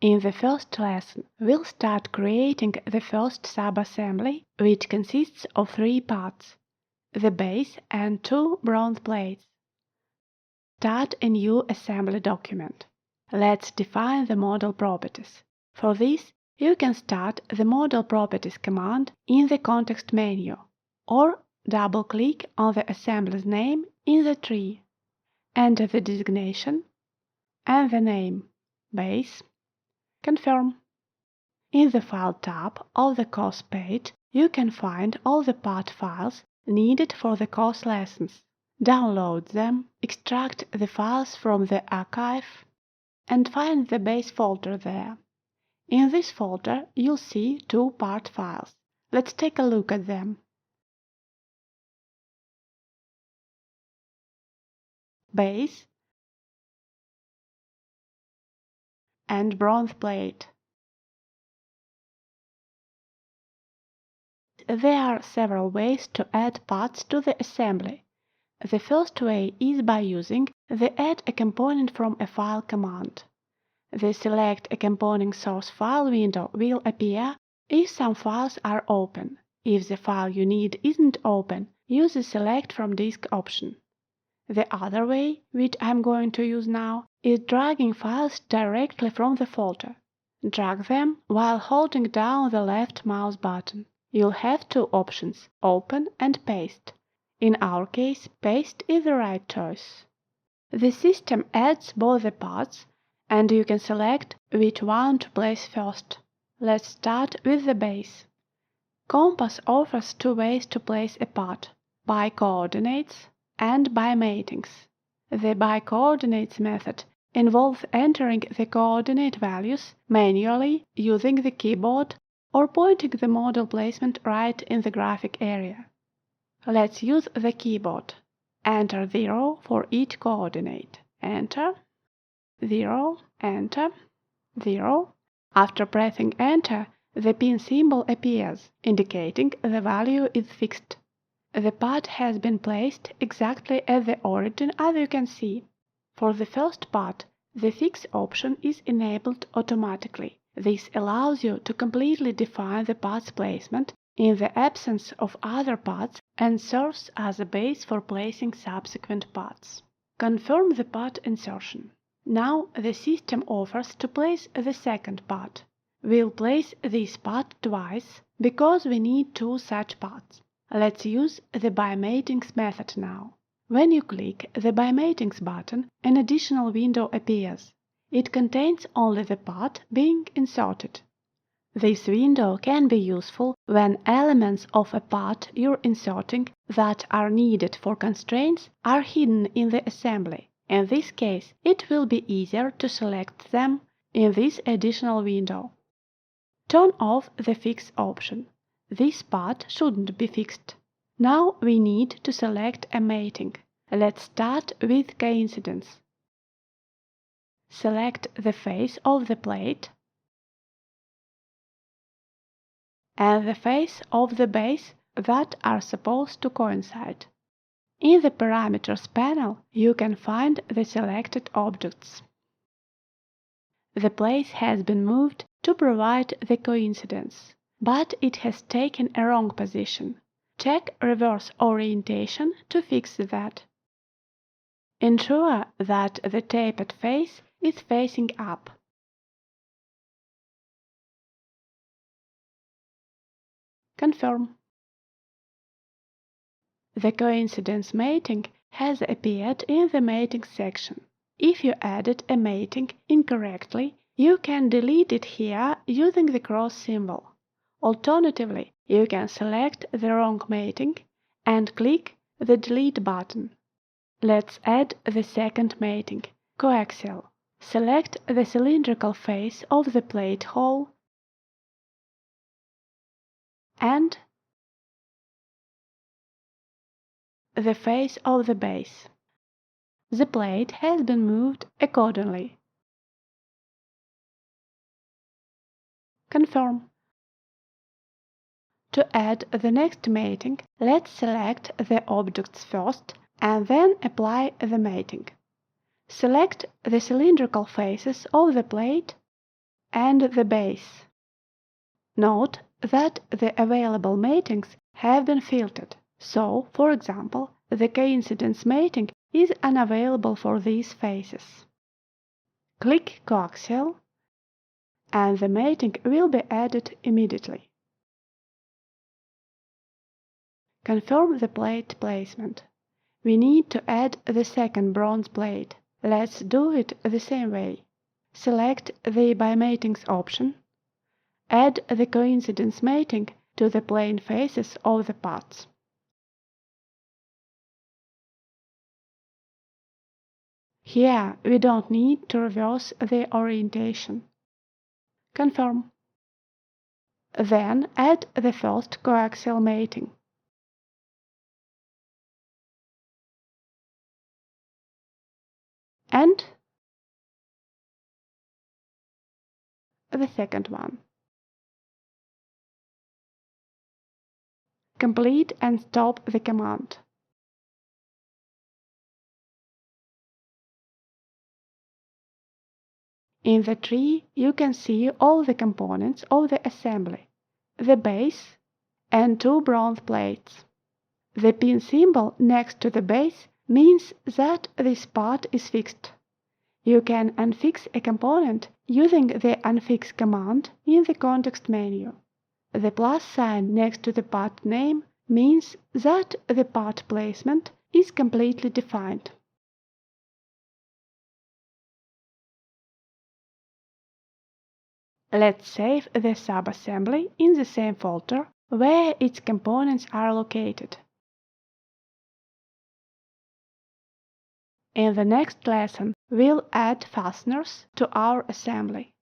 In the first lesson, we'll start creating the first subassembly, which consists of 3 parts: the base and 2 bronze plates. Start a new assembly document. Let's define the model properties. For this, you can start the Model Properties command in the context menu, or double-click on the assembly's name in the tree. Enter the designation and the name Base. Confirm. In the File tab of the course page, you can find all the part files needed for the course lessons. Download them, extract the files from the archive, and find the base folder there. In this folder, you'll see 2 part files. Let's take a look at them. Base and bronze plate. There are several ways to add parts to the assembly. The first way is by using the Add a Component from a File command. The Select a Component Source File window will appear if some files are open. If the file you need isn't open, use the Select from Disk option. The other way, which I'm going to use now, is dragging files directly from the folder. Drag them while holding down the left mouse button. You'll have 2 options, Open and Paste. In our case, Paste is the right choice. The system adds both the parts, and you can select which one to place first. Let's start with the base. Compass offers 2 ways to place a part: by coordinates and by matings. The by coordinates method involves entering the coordinate values manually using the keyboard or pointing the model placement right in the graphic area. Let's use the keyboard. Enter 0 for each coordinate. Enter, 0, Enter, 0. After pressing Enter, the pin symbol appears, indicating the value is fixed. The part has been placed exactly at the origin, as you can see. For the first part, the Fix option is enabled automatically. This allows you to completely define the part's placement in the absence of other parts and serves as a base for placing subsequent parts. Confirm the part insertion. Now the system offers to place the second part. We'll place this part twice because we need 2 such parts. Let's use the By Matings method now. When you click the By Matings button, an additional window appears. It contains only the part being inserted. This window can be useful when elements of a part you're inserting that are needed for constraints are hidden in the assembly. In this case, it will be easier to select them in this additional window. Turn off the Fix option. This part shouldn't be fixed. Now we need to select a mating. Let's start with coincidence. Select the face of the plate and the face of the base that are supposed to coincide. In the Parameters panel, you can find the selected objects. The place has been moved to provide the coincidence, but it has taken a wrong position. Check Reverse Orientation to fix that. Ensure that the taped face is facing up. Confirm. The coincidence mating has appeared in the mating section. If you added a mating incorrectly, you can delete it here using the cross symbol. Alternatively, you can select the wrong mating and click the Delete button. Let's add the second mating, coaxial. Select the cylindrical face of the plate hole and the face of the base. The plate has been moved accordingly. Confirm. To add the next mating, let's select the objects first and then apply the mating. Select the cylindrical faces of the plate and the base. Note that the available matings have been filtered, so, for example, the coincidence mating is unavailable for these faces. Click Coaxial, and the mating will be added immediately. Confirm the plate placement. We need to add the second bronze plate. Let's do it the same way. Select the By Matings option. Add the coincidence mating to the plane faces of the parts. Here we don't need to reverse the orientation. Confirm. Then add the first coaxial mating. And the second one. Complete and stop the command. In the tree, you can see all the components of the assembly, the base, and two bronze plates. The pin symbol next to the base means that this part is fixed. You can unfix a component using the Unfix command in the context menu. The plus sign next to the part name means that the part placement is completely defined. Let's save the subassembly in the same folder where its components are located. In the next lesson, we'll add fasteners to our assembly.